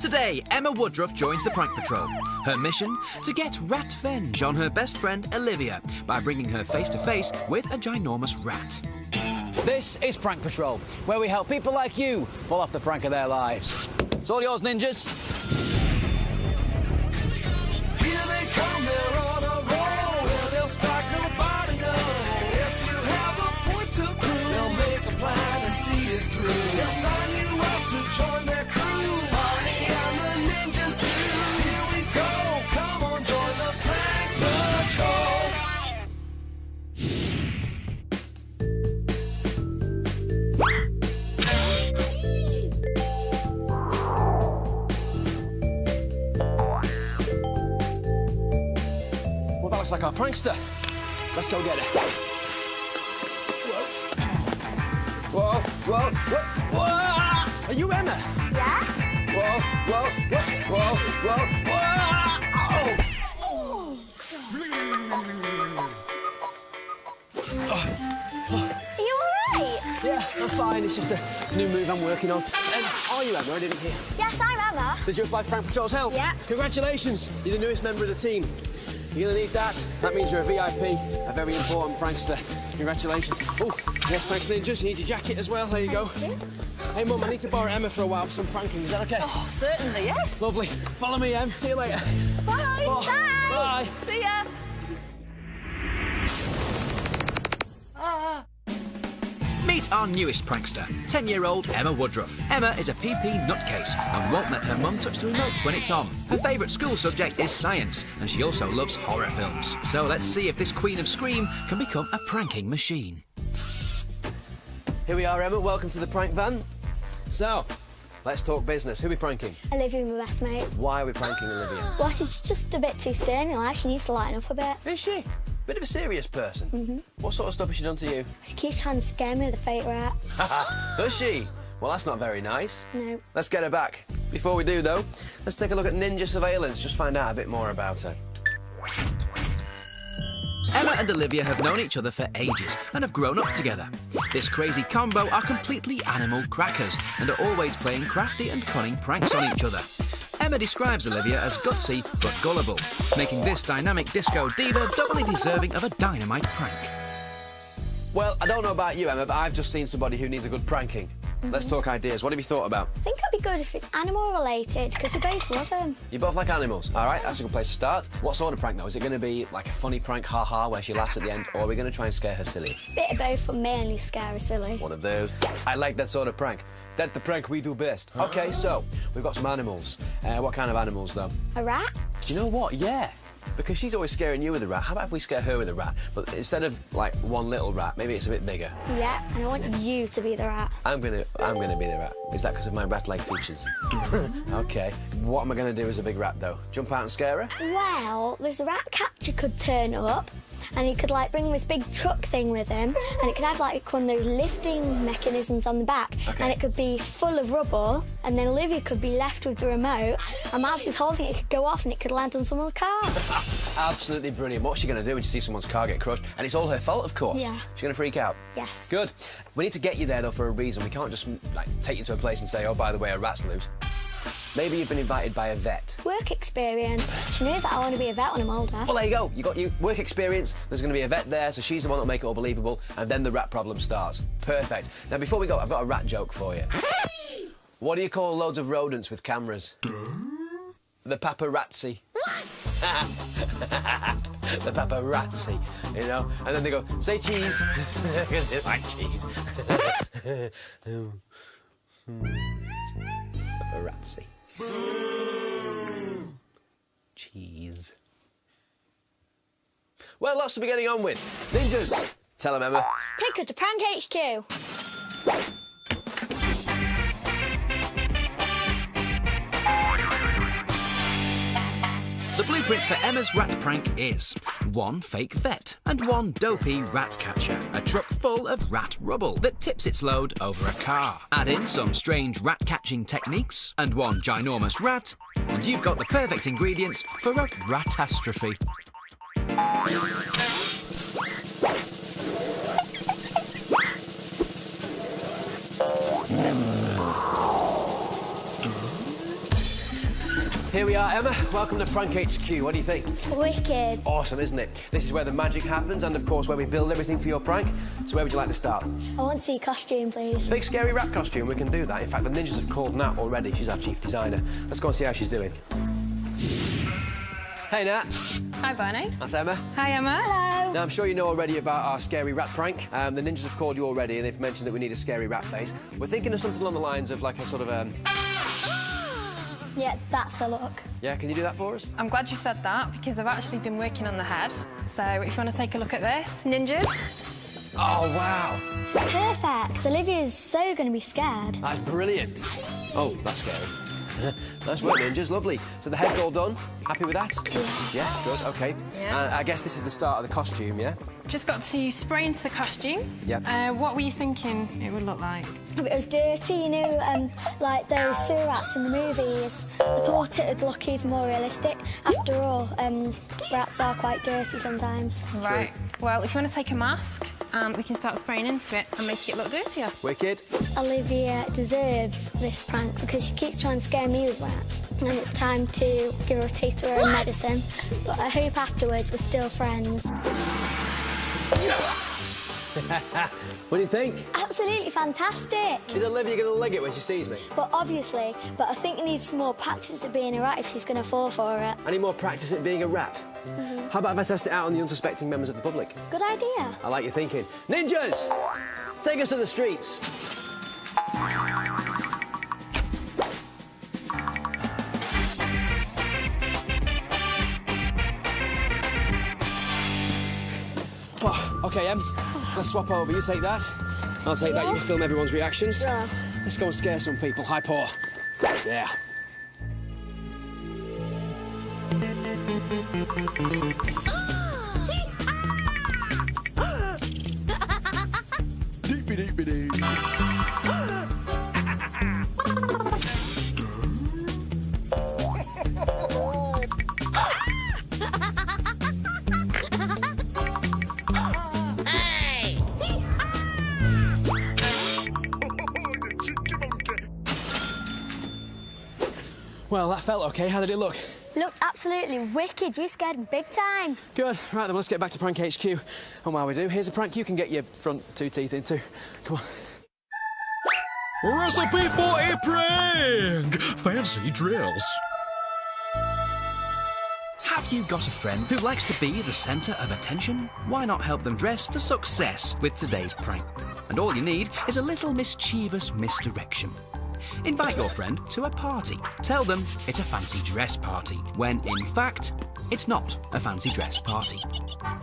Today, Emma Woodruff joins the Prank Patrol. Her mission? To get revenge on her best friend Olivia by bringing her face to face with a ginormous rat. This is Prank Patrol, where we help people like you pull off the prank of their lives. It's all yours, ninjas. Here they come, they're on a roll, where they'll strike nobody knows. If you have a point to prove, they'll make a plan and see it through. They'll sign you up to join their crew. Barney and the ninjas do. Here we go, come on, join the Prank Patrol. Well, that looks like our prankster. Let's go get her. Whoa, whoa, whoa, whoa! Are you Emma? Yeah? Whoa, whoa, whoa, whoa, whoa, whoa! Are you alright? Yeah, I'm fine. It's just a new move I'm working on. Are you Emma? I didn't hear. Yes, I'm Emma. Did you apply for Prank Patrol's help? Yeah. Congratulations. You're the newest member of the team. You're gonna need that. That means you're a VIP, a very important prankster. Congratulations. Oh, yes, thanks, ninjas. You need your jacket as well. There you go. Thank you. Hey, Mum, I need to borrow Emma for a while for some pranking. Is that okay? Oh, certainly, yes. Lovely. Follow me, Em. See you later. Bye. Oh, Bye. bye. See ya. Meet our newest prankster, 10-year-old Emma Woodruff. Emma is a PP nutcase and won't let her mum touch the remote when it's on. Her favourite school subject is science, and she also loves horror films. So let's see if this Queen of Scream can become a pranking machine. Here we are, Emma. Welcome to the prank van. So, let's talk business. Who are we pranking? Olivia, my best mate. Why are we pranking Olivia? Well, she's just a bit too stern in life. She needs to lighten up a bit. Is she? Bit of a serious person. What sort of stuff has she done to you? She keeps trying to scare me with a fake rat. Does she? Well, that's not very nice. No. Let's get her back. Before we do, though, let's take a look at ninja surveillance, just find out a bit more about her. Emma and Olivia have known each other for ages and have grown up together. This crazy combo are completely animal crackers and are always playing crafty and cunning pranks on each other. Emma describes Olivia as gutsy but gullible, making this dynamic disco diva doubly deserving of a dynamite prank. Well, I don't know about you, Emma, but I've just seen somebody who needs a good pranking. Let's talk ideas. What have you thought about? I think it'd be good if it's animal related, because we both love them. You both like animals. All right, that's a good place to start. What sort of prank, though? Is it going to be like a funny prank, ha-ha, where she laughs at the end, or are we going to try and scare her silly? Bit of both, but mainly scare her silly. One of those. I like that sort of prank. That's the prank we do best. OK, so, we've got some animals. What kind of animals, though? A rat? Do you know what? Yeah. Because she's always scaring you with a rat. How about if we scare her with a rat? But instead of, like, one little rat, maybe it's a bit bigger. Yeah, and I want you to be the rat. I'm gonna be the rat. Is that because of my rat-like features? OK. What am I going to do as a big rat, though? Jump out and scare her? Well, this rat catcher could turn up, and he could, like, bring this big truck thing with him, and it could have, like, one of those lifting mechanisms on the back, and it could be full of rubble, and then Olivia could be left with the remote, and Mabsy's holding it, it could go off, and it could land on someone's car. Absolutely brilliant. What's she going to do when she sees someone's car get crushed? And it's all her fault, of course. Yeah. She's going to freak out? Yes. Good. We need to get you there, though, for a reason. We can't just, like, take you to a place and say, oh, by the way, a rat's loose. Maybe you've been invited by a vet. Work experience. She knows that I want to be a vet when I'm older. Well, there you go. You got your work experience. There's going to be a vet there, so she's the one that'll make it all believable, and then the rat problem starts. Perfect. Now, before we go, I've got a rat joke for you. What do you call loads of rodents with cameras? The paparazzi. The paparazzi, you know? And then they go, say cheese, because they like cheese. Paparazzi. Cheese. Well, lots to be getting on with. Ninjas, tell them, Emma. Take her to Prank HQ. The blueprints for Emma's rat prank is 1 fake vet and 1 dopey rat catcher, a truck full of rat rubble that tips its load over a car. Add in some strange rat catching techniques and 1 ginormous rat, and you've got the perfect ingredients for a ratastrophe. Here we are, Emma. Welcome to Prank HQ. What do you think? Wicked. Awesome, isn't it? This is where the magic happens and, of course, where we build everything for your prank. So where would you like to start? I want to see costume, please. Big scary rat costume, we can do that. In fact, the ninjas have called Nat already. She's our chief designer. Let's go and see how she's doing. Hey, Nat. Hi, Barney. That's Emma. Hi, Emma. Hello. Now, I'm sure you know already about our scary rat prank. The ninjas have called you already and they've mentioned that we need a scary rat face. We're thinking of something along the lines of like a sort of Yeah, that's the look. Yeah, can you do that for us? I'm glad you said that because I've actually been working on the head. So if you want to take a look at this, ninjas. Oh, wow. Perfect. Olivia's so going to be scared. That's brilliant. Oh, that's scary. Nice work, ninjas. Lovely. So the head's all done. Happy with that? Yeah, good. OK. Yeah. I guess this is the start of the costume, yeah? Just got to spray into the costume. Yep. What were you thinking it would look like? If it was dirty, you know, like those sewer rats in the movies, I thought it would look even more realistic. After all, rats are quite dirty sometimes. Right. Well, if you want to take a mask, we can start spraying into it and make it look dirtier. Wicked. Olivia deserves this prank because she keeps trying to scare me with rats. And it's time to give her a taste of her own medicine. But I hope afterwards we're still friends. What do you think? Absolutely fantastic. Is Olivia going to leg it when she sees me? Well, obviously, but I think it needs some more practice at being a rat if she's going to fall for it. I need more practice at being a rat. How about if I test it out on the unsuspecting members of the public? Good idea. I like your thinking. Ninjas! Take us to the streets. Oh, OK, let's swap over. You take that. I'll take that. You can film everyone's reactions. Yeah. Let's go and scare some people. High paw. Yeah. Deepy-deepy-dee. Well, that felt OK. How did it look? Looked absolutely wicked. You scared me big time. Good. Right, then let's get back to Prank HQ. And while we do, here's a prank you can get your front 2 teeth into. Come on. Recipe for a prank! Fancy drills. Have you got a friend who likes to be the centre of attention? Why not help them dress for success with today's prank? And all you need is a little mischievous misdirection. Invite your friend to a party. Tell them it's a fancy dress party, when in fact, it's not a fancy dress party.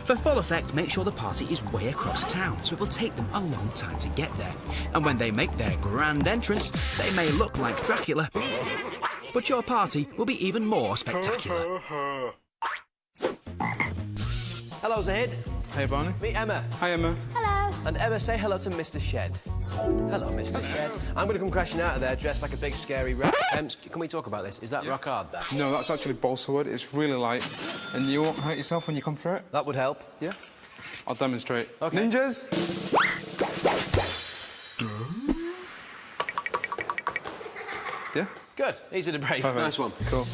For full effect, make sure the party is way across town, so it will take them a long time to get there. And when they make their grand entrance, they may look like Dracula, but your party will be even more spectacular. Hello, Zahid. Hey, Barney. Meet Emma. Hi, Emma. Hello. And Emma, say hello to Mr. Shed. Hello, Mr. Shed. I'm going to come crashing out of there dressed like a big, scary rat. Can we talk about this? Is that rock hard, that? No, that's actually balsa wood. It's really light. And you won't hurt yourself when you come through it? That would help. Yeah. I'll demonstrate. OK. Ninjas! Yeah? Good. Easy to break. Perfect. Nice one. Cool.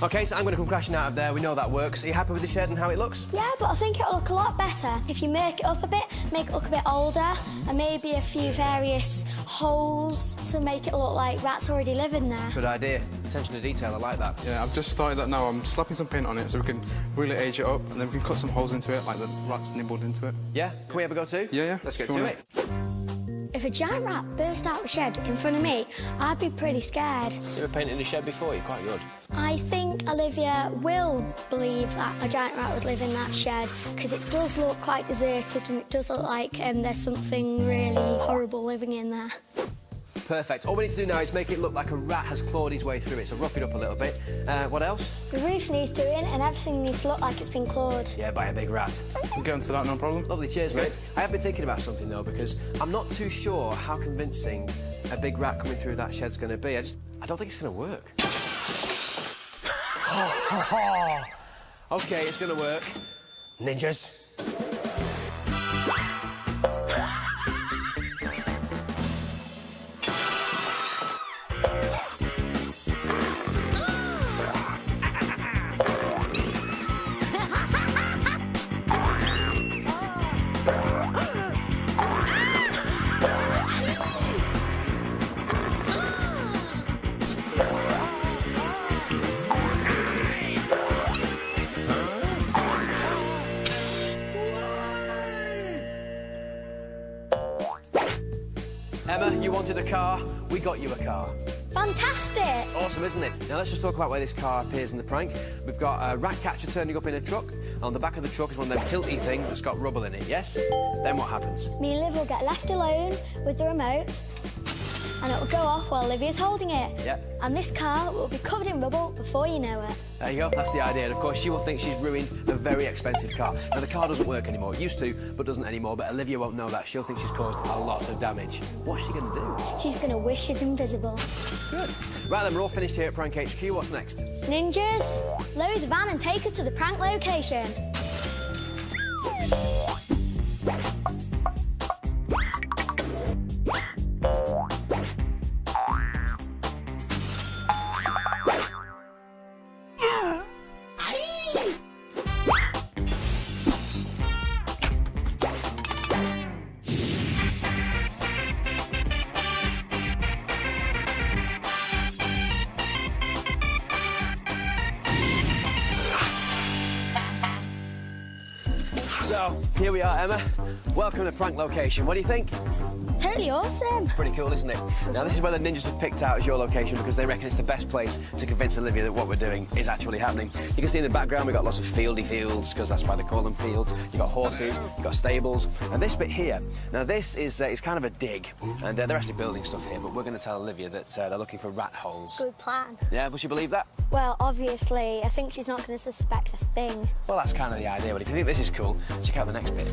OK, so I'm going to come crashing out of there. We know that works. Are you happy with the shed and how it looks? Yeah, but I think it'll look a lot better if you make it up a bit, make it look a bit older, and maybe a few various holes to make it look like rats already live in there. Good idea. Attention to detail, I like that. Yeah, I've just started that now. I'm slapping some paint on it so we can really age it up, and then we can cut some holes into it, like the rats nibbled into it. Yeah? Can we have a go too? Yeah, yeah. Let's get If you to want it. If a giant rat burst out the shed in front of me, I'd be pretty scared. You ever painted in a shed before? You're quite good. I think Olivia will believe that a giant rat would live in that shed because it does look quite deserted and it does look like there's something really horrible living in there. Perfect. All we need to do now is make it look like a rat has clawed his way through it, so rough it up a little bit. What else? The roof needs doing and everything needs to look like it's been clawed. Yeah, by a big rat. We'll get onto that, no problem. Lovely, cheers, mate. I have been thinking about something, though, because I'm not too sure how convincing a big rat coming through that shed's going to be. I don't think it's going to work. OK, it's going to work. Ninjas. wanted a car, we got you a car. Fantastic! Awesome, isn't it? Now let's just talk about where this car appears in the prank. We've got a rat catcher turning up in a truck. On the back of the truck is one of them tilty things that's got rubble in it, yes? Then what happens? Me and Liv will get left alone with the remote and it will go off while Olivia's holding it. Yeah. And this car will be covered in rubble before you know it. There you go, that's the idea. And of course, she will think she's ruined a very expensive car. Now, the car doesn't work anymore. It used to, but doesn't anymore. But Olivia won't know that. She'll think she's caused a lot of damage. What's she going to do? She's going to wish she's invisible. Good. Right then, we're all finished here at Prank HQ. What's next? Ninjas, load the van and take us to the prank location. So, here we are, Emma. Welcome to Prank Location. What do you think? Totally awesome. Pretty cool, isn't it? Now, this is where the ninjas have picked out as your location because they reckon it's the best place to convince Olivia that what we're doing is actually happening. You can see in the background we've got lots of fieldy fields, because that's why they call them fields. You've got horses, you've got stables, and this bit here. Now, this is kind of a dig, and they're actually building stuff here, but we're going to tell Olivia that they're looking for rat holes. Good plan. Yeah, will she believe that? Well, obviously, I think she's not going to suspect a thing. Well, that's kind of the idea, but if you think this is cool, check out the next bit.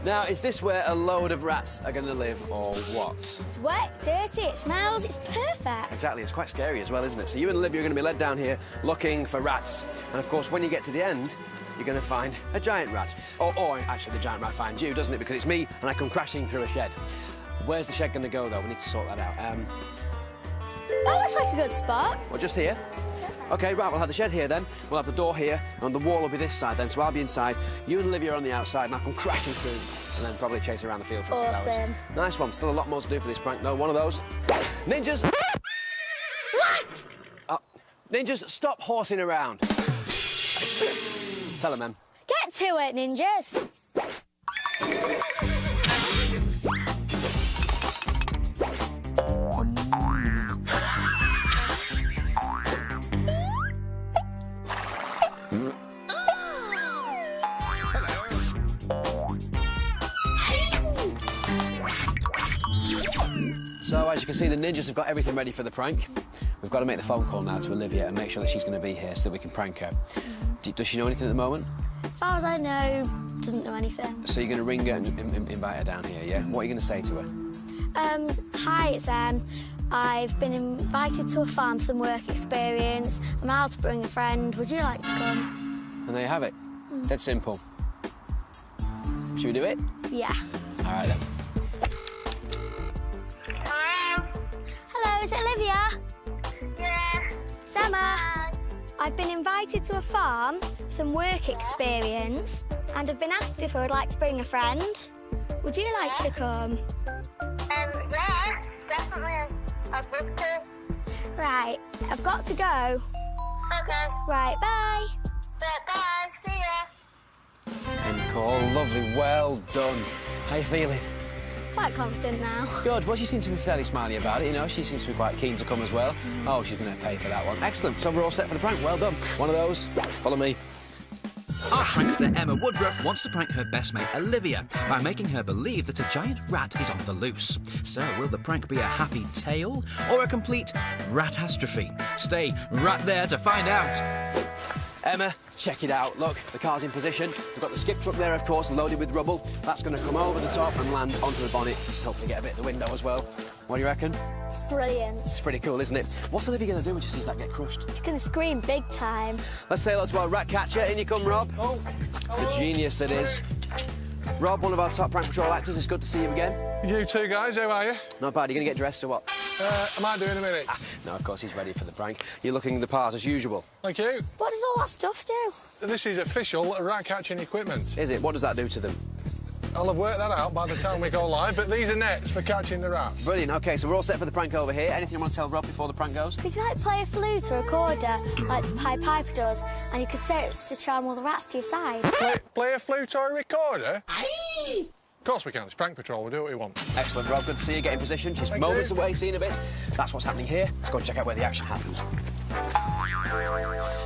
Now, is this where a load of rats are going to live, or what? It's wet, dirty, it smells, it's perfect. Exactly, it's quite scary as well, isn't it? So you and Olivia are going to be led down here looking for rats. And, of course, when you get to the end, you're going to find a giant rat. Or actually, the giant rat finds you, doesn't it? Because it's me, and I come crashing through a shed. Where's the shed going to go, though? We need to sort that out. That looks like a good spot. Well, just here? OK, right, we'll have the shed here then. We'll have the door here, and the wall will be this side then, so I'll be inside. You and Olivia are on the outside, and I'll come crashing through, and then probably chase around the field for a few hours. Nice one. Still a lot more to do for this prank, though. One of those. Ninjas! What? Ninjas, stop horsing around. Tell them, Em. Get to it, ninjas. So, as you can see, the ninjas have got everything ready for the prank. We've got to make the phone call now to Olivia and make sure that she's going to be here so that we can prank her. Does she know anything at the moment? As far as I know, doesn't know anything. So you're going to ring her and invite her down here, yeah? What are you going to say to her? Hi, it's Em. I've been invited to a farm, some work experience. I'm allowed to bring a friend. Would you like to come? And there you have it. Dead simple. Should we do it? Yeah. All right, then. Hello, is it Olivia? Yeah. It's Emma. I've been invited to a farm, some work experience, and I've been asked if I would like to bring a friend. Would you like to come? Yeah, definitely. I'd love to. Right, I've got to go. Okay. Right, bye. Bye. See ya. End call. Lovely. Well done. How you feeling? Quite confident now. Good. Well, she seems to be fairly smiley about it, you know. She seems to be quite keen to come as well. Oh, she's going to pay for that one. Excellent. So we're all set for the prank. Well done. One of those. Follow me. Our prankster Emma Woodruff wants to prank her best mate Olivia by making her believe that a giant rat is on the loose. So will the prank be a happy tale or a complete ratastrophe? Stay right there to find out. Emma, check it out. Look, the car's in position. We've got the skip truck there, of course, loaded with rubble. That's going to come over the top and land onto the bonnet. Hopefully get a bit of the window as well. What do you reckon? It's brilliant. It's pretty cool, isn't it? What's Olivia going to do when she sees that get crushed? She's going to scream big time. Let's say hello to our rat catcher. In you come, Rob. Oh. The genius that is. Rob, one of our top Prank Patrol actors. It's good to see you again. You two guys, how are you? Not bad. Are you going to get dressed or what? I might do in a minute. No, of course, he's ready for the prank. You're looking the part as usual. Thank you. What does all that stuff do? This is official rat catching equipment. Is it? What does that do to them? I'll have worked that out by the time we go live, but these are nets for catching the rats. Brilliant. OK, so we're all set for the prank over here. Anything you want to tell Rob before the prank goes? Could you, like, play a flute or a recorder, like the Pied Piper does, and you could say it's to charm all the rats to your side? Play a flute or a recorder? Of course we can. It's Prank Patrol. We'll do what we want. Excellent, Rob. Good to see you. Get in position. Just moments away, seeing a bit. That's what's happening here. Let's go and check out where the action happens.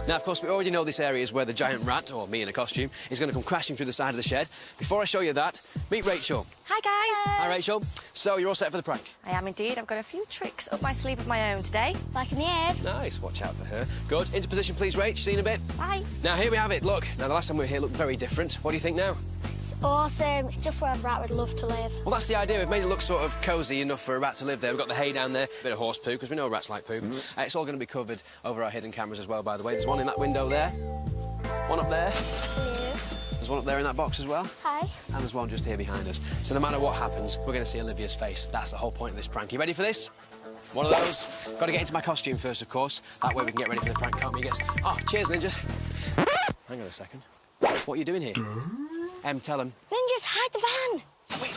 Now, of course, we already know this area is where the giant rat, or me in a costume, is going to come crashing through the side of the shed. Before I show you that, meet Rachel. Hi, guys. Hi, Rachel. So, you're all set for the prank? I am indeed. I've got a few tricks up my sleeve of my own today. Like in the ears. Nice. Watch out for her. Good. Into position, please, Rach. See you in a bit. Bye. Now, here we have it. Look. Now, the last time we were here looked very different. What do you think now? It's awesome. It's just where a rat would love to live. Well, that's the idea. We've made it look sort of cosy enough for a rat to live there. We've got the hay down there, a bit of horse poo, because we know rats like poo. It's all going to be covered over our hidden cameras as well, by the way. There's one in that window there, one up there. Hello. There's one up there in that box as well. Hi. And there's one just here behind us. So no matter what happens, we're going to see Olivia's face. That's the whole point of this prank. You ready for this? One of those. Got to get into my costume first, of course. That way we can get ready for the prank, can't we? Oh, cheers, ninjas. Hang on a second. What are you doing here? Tell them. Ninjas, hide the van. Quick.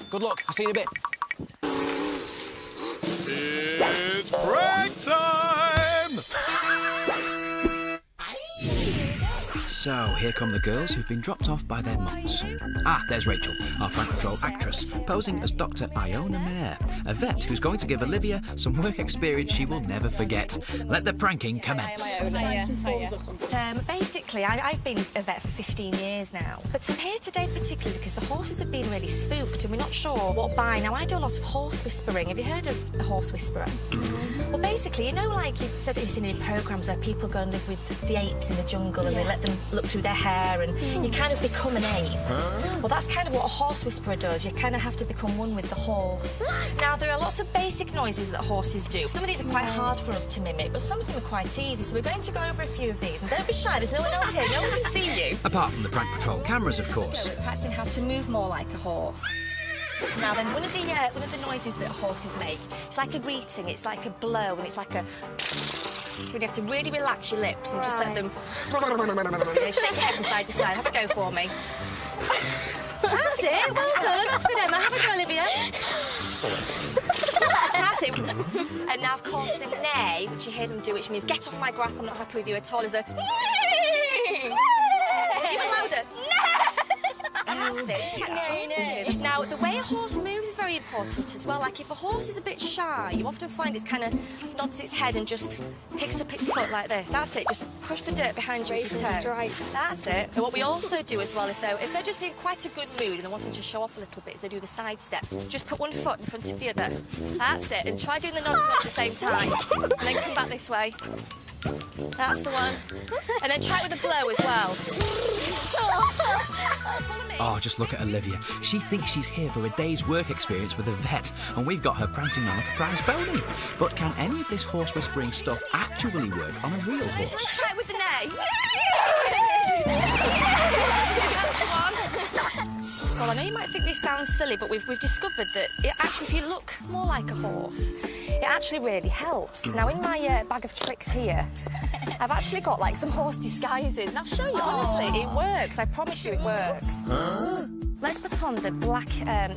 Good luck. I'll see you in a bit. It's prank time! So, here come the girls who've been dropped off by their mums. Ah, there's Rachel, our Prank Patrol actress, posing as Dr. Iona Mayer, a vet who's going to give Olivia some work experience she will never forget. Let the pranking commence. Basically, I've been a vet for 15 years now. But I'm here today particularly because the horses have been really spooked and we're not sure what by. Now, I do a lot of horse whispering. Have you heard of a horse whisperer? Well, basically, you know, like you've seen in programmes where people go and live with the apes in the jungle and they let them look through their hair and you kind of become an ape. Well, that's kind of what a horse whisperer does. You kind of have to become one with the horse. Now, there are lots of basic noises that horses do. Some of these are quite hard for us to mimic, but some of them are quite easy. So we're going to go over a few of these. And don't be shy, there's no one else here. No one can see you. Apart from the Prank Patrol cameras, of course. We're practicing how to move more like a horse. Now then, one of the noises that horses make, it's like a greeting, it's like a blow, and it's like a... You have to really relax your lips and just let them... Shake your head from side to side. Have a go for me. That's it. Well done. That's good, Emma. Have a go, Olivia. That's it. And now, of course, the neigh, which you hear them do, which means get off my grass, I'm not happy with you at all, is a... Even louder. That's it. Now, the way a horse moves is very important as well. Like, if a horse is a bit shy, you often find it kind of nods its head and just picks up its foot like this. That's it. Just crush the dirt behind your toe. That's it. And what we also do as well is, though, if they're just in quite a good mood and they're wanting to show off a little bit, is they do the side step. Just put one foot in front of the other. That's it. And try doing the nod at the same time. And then come back this way. That's the one. And then try it with a blow as well. Oh, just look at Olivia. She thinks she's here for a day's work experience with a vet, and we've got her prancing around like a prize pony. But can any of this horse whispering stuff actually work on a real horse? Let's try it with the neigh. That's the one. Well, I know you might think this sounds silly, but we've discovered that it actually, if you look more like a horse, it actually really helps. Now, in my bag of tricks here, I've actually got, like, some horse disguises. And I'll show you, honestly, it works. I promise you it works. Let's put on the black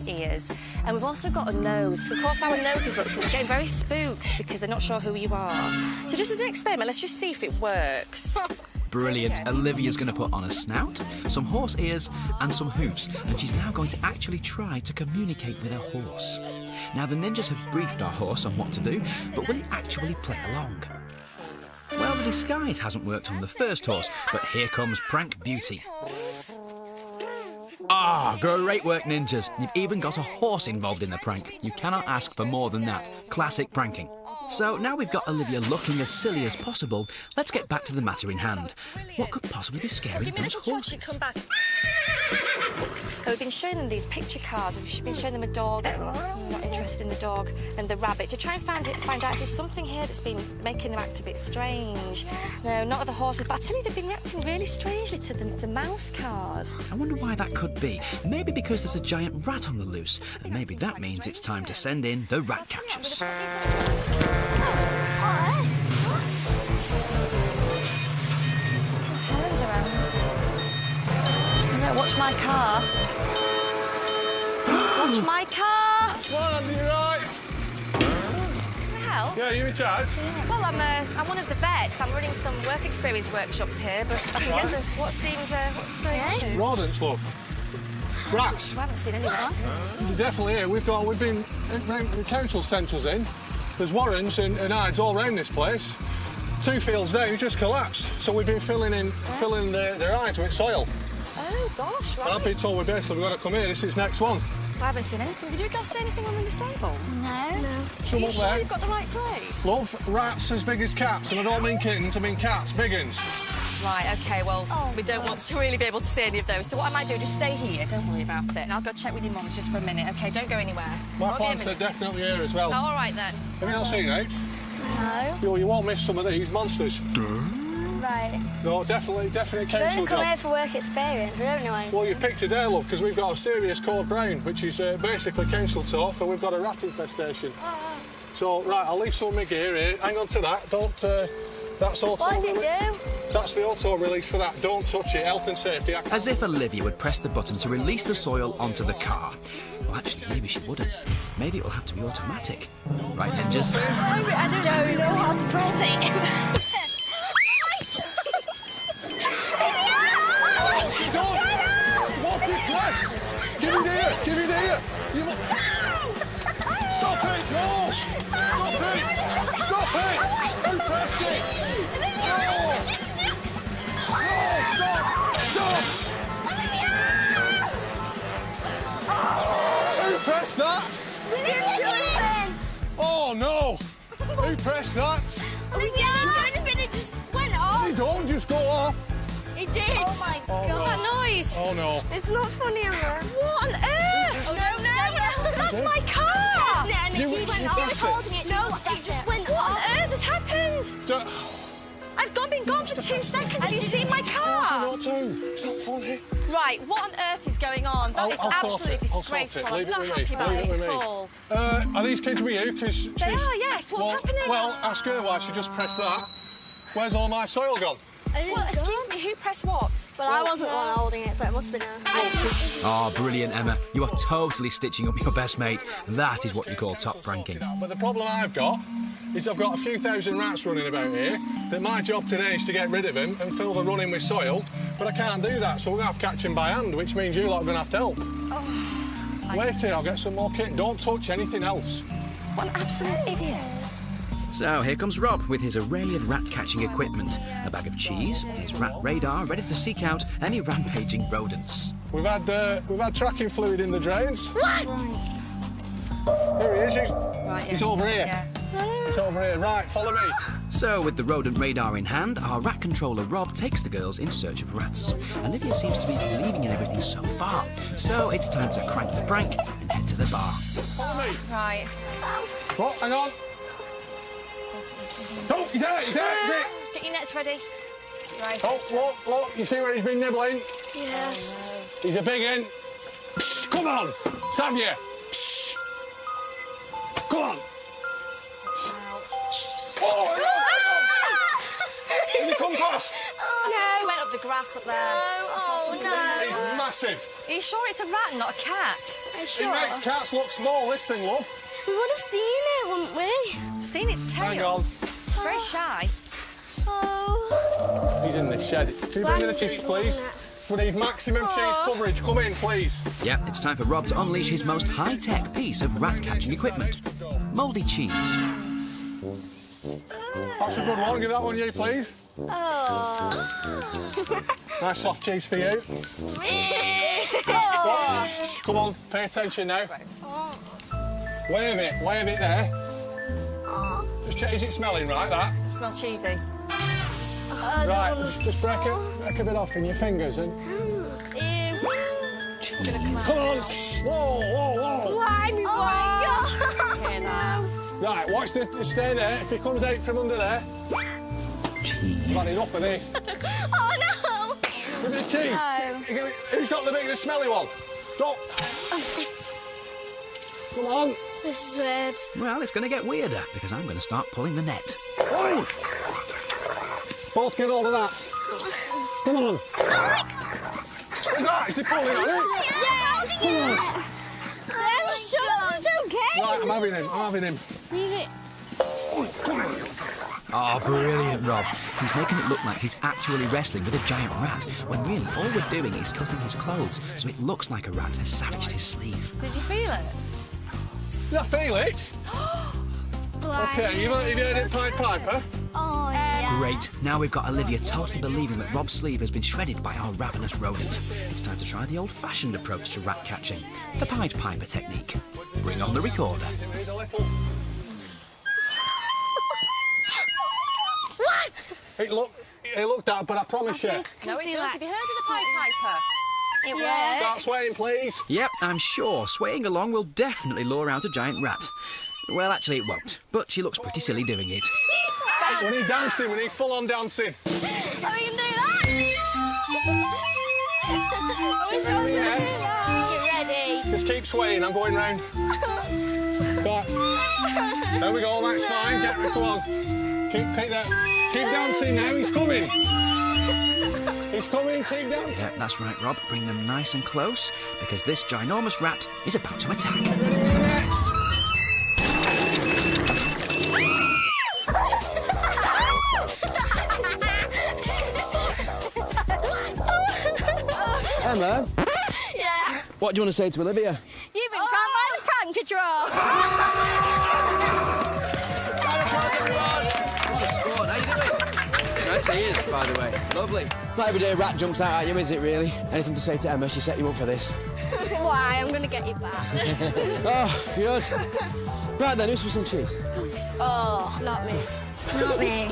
ears. And we've also got a nose. Because, of course, our noses look so we're getting very spooked because they're not sure who you are. So just as an experiment, let's just see if it works. Brilliant. Olivia's going to put on a snout, some horse ears and some hoofs, and she's now going to actually try to communicate with her horse. Now, the ninjas have briefed our horse on what to do, but will he actually play along? Well, the disguise hasn't worked on the first horse, but here comes Prank Beauty. Ah, great work, ninjas. You've even got a horse involved in the prank. You cannot ask for more than that. Classic pranking. So now we've got Olivia looking as silly as possible, let's get back to the matter in hand. What could possibly be scaring those horses? Come back. We've been showing them these picture cards. We've been showing them a dog. I'm not interested in the dog. And the rabbit to try and find out if there's something here that's been making them act a bit strange. No, not with the horses, but I tell you, they've been reacting really strangely to the mouse card. I wonder why that could be. Maybe because there's a giant rat on the loose, and maybe that means it's time to send in the rat catchers. Helen's around. No, watch my car. Watch my car. Well, Andy, you right? Can I help? Yeah, you in charge? Well, I'm one of the vets. I'm running some work experience workshops here, but I can guess what's going on here? Rodents, love. Rats? I haven't seen any rats. They're definitely here. We've been... The council sent us in. There's warrants and hides all around this place. 2 fields down, just collapsed. So we've been filling their hides with soil. Oh, gosh, right. I've been told we've got to come here. This is next one. I haven't seen anything. Did you guys see anything on the stables? No. Some Are you up sure there. you've got the right place? Love, rats as big as cats. And I don't mean kittens, I mean cats, big uns. Right, OK, well, we don't want to really be able to see any of those. So what I might do, just stay here, don't worry about it. And I'll go check with your mums just for a minute, OK? Don't go anywhere. My plants are definitely here as well. Oh, all right, then. Have you not seen it? No. You won't miss some of these monsters. Right. No, definitely We council don't come job. here for work experience. We don't know anything. Well, you've picked a day, love, because we've got a serious code brown, which is basically council talk, and we've got a rat infestation. So, right, I'll leave some of my gear here. Hang on to that. Don't... that's auto... What does it do? That's the auto release for that. Don't touch it. Health and safety. As if Olivia would press the button to release the soil onto the car. Well, actually, maybe she wouldn't. Maybe it'll have to be automatic. Right, ninjas? I don't know how to press it. Walk it, press! Give it here! Give it here! Stop it! No! Stop it! Stop it! Who pressed it? No! No! Stop! Stop! Who pressed that? Oh no! Who pressed that? Olivia! It just went off. They don't just go off. It did. Oh my God. What's that noise? Oh no. It's not funny, Emma. What on earth? Oh, no. That's my car! And You- he went you off. pressed it. Holding it. No, it just went What on off. earth has happened? Don't- I've been gone for 2 seconds. Have you seen my car? Not to. It's not funny. Right, what on earth is going on? That is I'll sort absolutely it. I'll sort it. disgraceful. I'm Leave it not with me. happy about Leave it this with at me. all. Are these kids with you? Because They are, yes. What's happening? Well, ask her why she just pressed that. Where's all my soil gone? Well, excuse me, who pressed what? Well, I wasn't the one holding it, so it must have been her. Oh, brilliant, Emma. You are totally stitching up your best mate. That is what you call top pranking. But the problem I've got is I've got a few thousand rats running about here, that my job today is to get rid of them and fill the run in with soil, but I can't do that, so we're going to have to catch them by hand, which means you lot are going to have to help. Wait here, I'll get some more kit. Don't touch anything else. What an absolute idiot. So here comes Rob with his array of rat-catching equipment. A bag of cheese, his rat radar ready to seek out any rampaging rodents. We've had tracking fluid in the drains. Here he is. He's over here. Yeah. He's over here. Right, follow me. So with the rodent radar in hand, our rat controller Rob takes the girls in search of rats. Olivia seems to be believing in everything so far. So it's time to crank the prank and head to the bar. Follow me. Right. Oh, hang on. Oh, he's there, he's there, he's there. Get your nets ready. Right. Oh, look, you see where he's been nibbling? Yeah. He's a big un. Psst, come on, Xavier. Psst. Come on. Oh, hang on. Did he come past? Yeah, he went up the grass up there. Oh, no. He's massive. Are you sure it's a rat, not a cat? Are you It sure? makes cats look small, this thing, love. We would have seen it, wouldn't we? I've seen its tail. Hang on. It's very shy. Oh. He's in the shed. Can you bring me the cheese, please? We need maximum cheese coverage. Come in, please. Yeah, it's time for Rob to unleash his most high-tech piece of rat-catching equipment. Mouldy cheese. That's a good one. Give that one you, please. Oh. Nice soft cheese for you. Shh, come on, pay attention now. Wave it there. Just check, is it smelling right, that? Smell cheesy. Right, just break a bit off in your fingers and... Gonna come out. Come on! Whoa! Blimey, oh my God. Hear that? Right, watch stay there. If he comes out from under there... I've had enough of this. Oh, no. Give me the cheese. No. Who's got the biggest smelly one? Stop. Come on. This is weird. Well, it's going to get weirder because I'm going to start pulling the net. Oi! Both get hold of that. Come on. What's that? Is he pulling on it? Yeah, Come on. I'm sure it's okay. Right, I'm having him. Leave it. Oh, Oh, brilliant, Rob. He's making it look like he's actually wrestling with a giant rat, when really all we're doing is cutting his clothes so it looks like a rat has savaged his sleeve. Did you feel it? Did I feel it? OK, you heard it, Pied Piper? Oh, yeah. Great. Now we've got Olivia totally believing that Rob's sleeve has been shredded by our ravenous rodent. It's time to try the old-fashioned approach to rat catching, the Pied Piper technique. Bring on the recorder. It looked that, but I promise you. No, it does. Have you heard of the Pied Piper? It works. Start swaying, please. Yep, I'm sure swaying along will definitely lure out a giant rat. Well, actually it won't, but she looks pretty silly doing it. We need dancing, we need full-on dancing. Are we going to do that? Get ready. Just keep swaying, I'm going round. Right. There we go, that's fine. Come on. Keep dancing now, he's coming. He's coming, keep dancing. Yeah, that's right, Rob. Bring them nice and close, because this ginormous rat is about to attack. Next. Emma? Yeah. What do you want to say to Olivia? You've been found by the prank patrol. Sport, how you doing? Nice he is, by the way. Lovely. Not every day a rat jumps out at you, is it, really? Anything to say to Emma? She set you up for this. Why? I'm going to get you back. Oh, good. Right then, who's for some cheese? Oh, not me. Not me.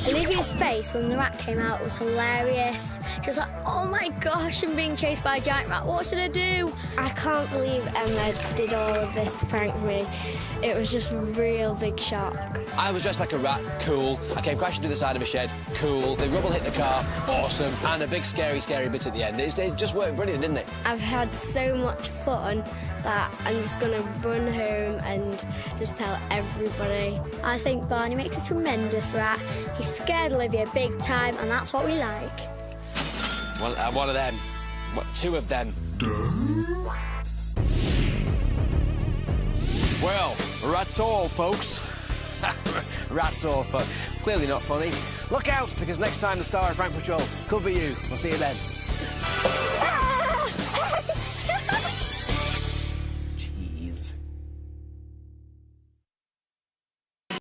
Olivia's face when the rat came out was hilarious. She was like, oh my gosh, I'm being chased by a giant rat. What should I do? I can't believe Emma did all of this to prank me. It was just a real big shock. I was dressed like a rat, cool. I came crashing to the side of a shed, cool. The rubble hit the car, awesome. And a big scary bit at the end. It just worked brilliant, didn't it? I've had so much fun that I'm just going to run home and just tell everybody. I think Barney makes a tremendous rat. He scared Olivia big time, and that's what we like. Well, one of them. Two of them. Well, that's all, folks. That's all, folks. Clearly not funny. Look out, because next time the star of Prank Patrol could be you. We'll see you then.